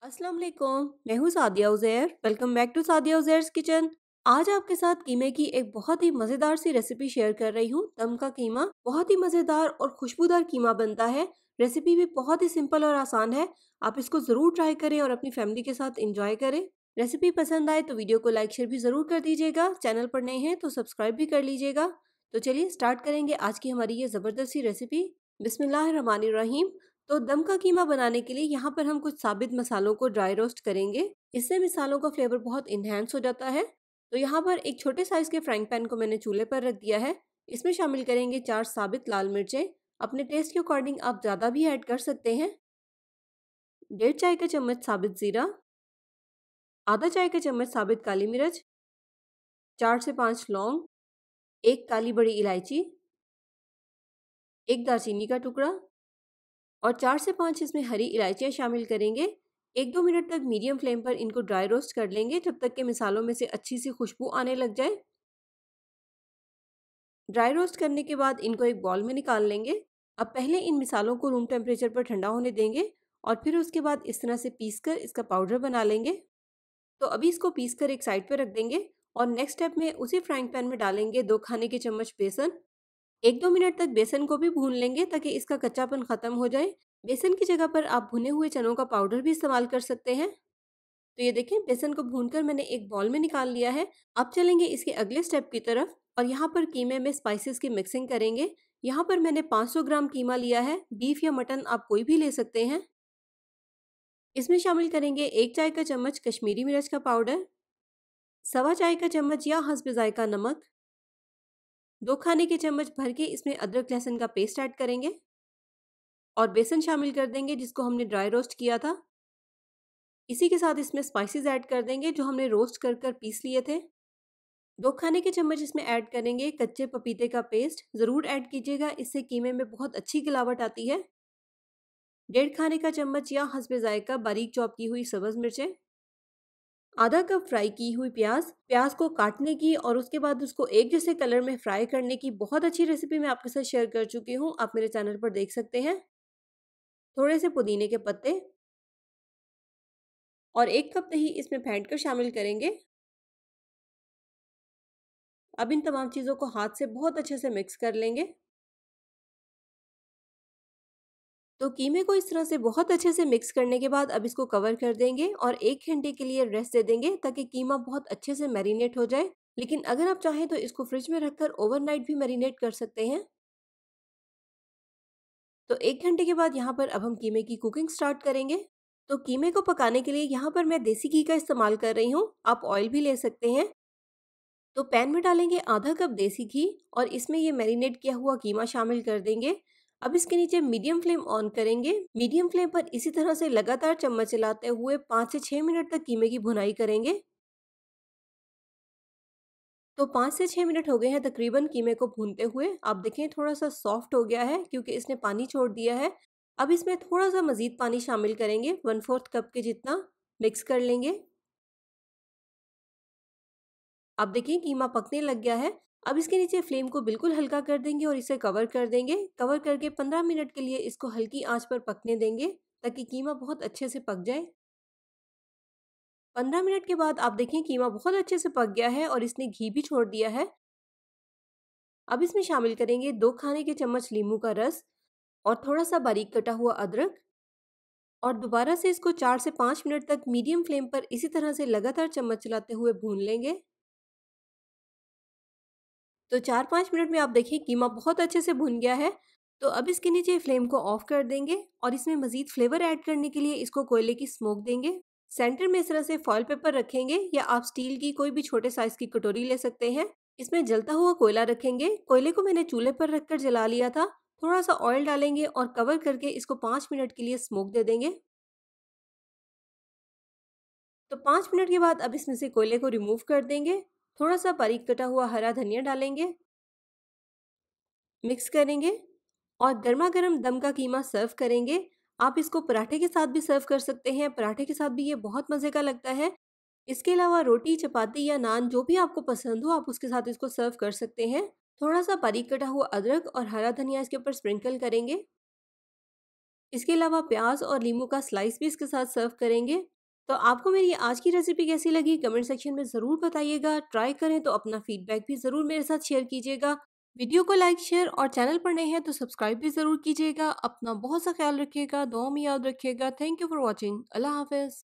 अस्सलाम वालेकुम। मैं हूँ Sadia Uzair. Welcome back to Sadia Uzair's kitchen. आज आपके साथ कीमे की एक बहुत ही मज़ेदार सी रेसिपी शेयर कर रही हूँ। दम का कीमा बहुत ही मज़ेदार और खुशबूदार कीमा बनता है। रेसिपी भी बहुत ही सिंपल और आसान है। आप इसको ज़रूर ट्राई करें और अपनी फैमिली के साथ इंजॉय करें। रेसिपी पसंद आए तो वीडियो को लाइक शेयर भी ज़रूर कर दीजिएगा। चैनल पर नए हैं तो सब्सक्राइब भी कर लीजिएगा। तो चलिए स्टार्ट करेंगे आज की हमारी ये ज़बरदस्त सी रेसिपी। बिस्मिल्लाहिर्रहमानिर्रहीम। तो दम का कीमा बनाने के लिए यहाँ पर हम कुछ साबित मसालों को ड्राई रोस्ट करेंगे। इससे मसालों का फ्लेवर बहुत इन्हेंस हो जाता है। तो यहाँ पर एक छोटे साइज के फ्राइंग पैन को मैंने चूल्हे पर रख दिया है। इसमें शामिल करेंगे 4 साबित लाल मिर्चें। अपने टेस्ट के अकॉर्डिंग आप ज़्यादा भी ऐड कर सकते हैं। 1.5 चाय का चम्मच साबित ज़ीरा, आधा चाय का चम्मच साबित काली मिर्च, 4 से 5 लौंग, एक काली बड़ी इलायची, एक दालचीनी का टुकड़ा और 4 से 5 इसमें हरी इलायचियाँ शामिल करेंगे। 1-2 मिनट तक मीडियम फ्लेम पर इनको ड्राई रोस्ट कर लेंगे जब तक कि मसालों में से अच्छी सी खुशबू आने लग जाए। ड्राई रोस्ट करने के बाद इनको एक बाउल में निकाल लेंगे। अब पहले इन मसालों को रूम टेम्परेचर पर ठंडा होने देंगे और फिर उसके बाद इस तरह से पीसकर इसका पाउडर बना लेंगे। तो अभी इसको पीसकर एक साइड पर रख देंगे और नेक्स्ट स्टेप में उसी फ्राइंग पैन में डालेंगे 2 खाने के चम्मच बेसन। 1-2 मिनट तक बेसन को भी भून लेंगे ताकि इसका कच्चापन खत्म हो जाए। बेसन की जगह पर आप भुने हुए चनों का पाउडर भी इस्तेमाल कर सकते हैं। तो ये देखें बेसन को भूनकर मैंने एक बाउल में निकाल लिया है। अब चलेंगे इसके अगले स्टेप की तरफ और यहाँ पर कीमे में स्पाइसेस की मिक्सिंग करेंगे। यहाँ पर मैंने 500 ग्राम कीमा लिया है। बीफ या मटन आप कोई भी ले सकते हैं। इसमें शामिल करेंगे 1 चाय का चम्मच कश्मीरी मिर्च का पाउडर, सवा चाय का चम्मच या हस्ब जायका नमक, 2 खाने के चम्मच भर के इसमें अदरक लहसुन का पेस्ट ऐड करेंगे और बेसन शामिल कर देंगे जिसको हमने ड्राई रोस्ट किया था। इसी के साथ इसमें स्पाइसेस ऐड कर देंगे जो हमने रोस्ट कर कर पीस लिए थे। 2 खाने के चम्मच इसमें ऐड करेंगे कच्चे पपीते का पेस्ट। ज़रूर ऐड कीजिएगा, इससे कीमे में बहुत अच्छी गिलावट आती है। 1.5 खाने का चम्मच या हस्बे जायका बारीक चॉप की हुई सब्ज़ मिर्चें, आधा कप फ्राई की हुई प्याज को काटने की और उसके बाद उसको एक जैसे कलर में फ्राई करने की बहुत अच्छी रेसिपी मैं आपके साथ शेयर कर चुकी हूँ। आप मेरे चैनल पर देख सकते हैं। थोड़े से पुदीने के पत्ते और 1 कप दही इसमें फेंट कर शामिल करेंगे। अब इन तमाम चीज़ों को हाथ से बहुत अच्छे से मिक्स कर लेंगे। तो कीमे को इस तरह से बहुत अच्छे से मिक्स करने के बाद अब इसको कवर कर देंगे और 1 घंटे के लिए रेस्ट दे देंगे ताकि कीमा बहुत अच्छे से मैरिनेट हो जाए। लेकिन अगर आप चाहें तो इसको फ्रिज में रखकर ओवरनाइट भी मैरिनेट कर सकते हैं। तो 1 घंटे के बाद यहाँ पर अब हम कीमे की कुकिंग स्टार्ट करेंगे। तो कीमे को पकाने के लिए यहाँ पर मैं देसी घी का इस्तेमाल कर रही हूँ। आप ऑयल भी ले सकते हैं। तो पैन में डालेंगे आधा कप देसी घी और इसमें ये मैरिनेट किया हुआ कीमा शामिल कर देंगे। अब इसके नीचे मीडियम फ्लेम ऑन करेंगे। मीडियम फ्लेम पर इसी तरह से लगातार चम्मच चलाते हुए 5 से 6 मिनट तक कीमे की भुनाई करेंगे। तो 5 से 6 मिनट हो गए हैं तकरीबन कीमे को भूनते हुए। आप देखें थोड़ा सा सॉफ्ट हो गया है क्योंकि इसने पानी छोड़ दिया है। अब इसमें थोड़ा सा मज़ीद पानी शामिल करेंगे, 1/4 कप के जितना। मिक्स कर लेंगे। अब देखिए कीमा पकने लग गया है। अब इसके नीचे फ्लेम को बिल्कुल हल्का कर देंगे और इसे कवर कर देंगे। कवर करके 15 मिनट के लिए इसको हल्की आंच पर पकने देंगे ताकि कीमा बहुत अच्छे से पक जाए। 15 मिनट के बाद आप देखें कीमा बहुत अच्छे से पक गया है और इसने घी भी छोड़ दिया है। अब इसमें शामिल करेंगे 2 खाने के चम्मच नींबू का रस और थोड़ा सा बारीक कटा हुआ अदरक और दोबारा से इसको 4 से 5 मिनट तक मीडियम फ्लेम पर इसी तरह से लगातार चम्मच चलाते हुए भून लेंगे। तो 4-5 मिनट में आप देखिए कीमा बहुत अच्छे से भुन गया है। तो अब इसके नीचे फ्लेम को ऑफ कर देंगे और इसमें मज़ीद फ्लेवर ऐड करने के लिए इसको कोयले की स्मोक देंगे। सेंटर में इस तरह से फॉयल पेपर रखेंगे या आप स्टील की कोई भी छोटे साइज़ की कटोरी ले सकते हैं। इसमें जलता हुआ कोयला रखेंगे। कोयले को मैंने चूल्हे पर रखकर जला लिया था। थोड़ा सा ऑयल डालेंगे और कवर करके इसको 5 मिनट के लिए स्मोक दे देंगे। तो 5 मिनट के बाद अब इसमें से कोयले को रिमूव कर देंगे। थोड़ा सा बारीक कटा हुआ हरा धनिया डालेंगे, मिक्स करेंगे और गर्मा गर्म दम का कीमा सर्व करेंगे। आप इसको पराठे के साथ भी सर्व कर सकते हैं। पराठे के साथ भी ये बहुत मज़े का लगता है। इसके अलावा रोटी, चपाती या नान जो भी आपको पसंद हो आप उसके साथ इसको सर्व कर सकते हैं। थोड़ा सा बारीक कटा हुआ अदरक और हरा धनिया इसके ऊपर स्प्रिंकल करेंगे। इसके अलावा प्याज और नींबू का स्लाइस भी इसके साथ सर्व करेंगे। तो आपको मेरी ये आज की रेसिपी कैसी लगी कमेंट सेक्शन में ज़रूर बताइएगा। ट्राई करें तो अपना फीडबैक भी ज़रूर मेरे साथ शेयर कीजिएगा। वीडियो को लाइक शेयर और चैनल पर नए हैं तो सब्सक्राइब भी ज़रूर कीजिएगा। अपना बहुत सा ख्याल रखिएगा, दुआ में याद रखिएगा। Thank you for watching. अल्लाह हाफिज़।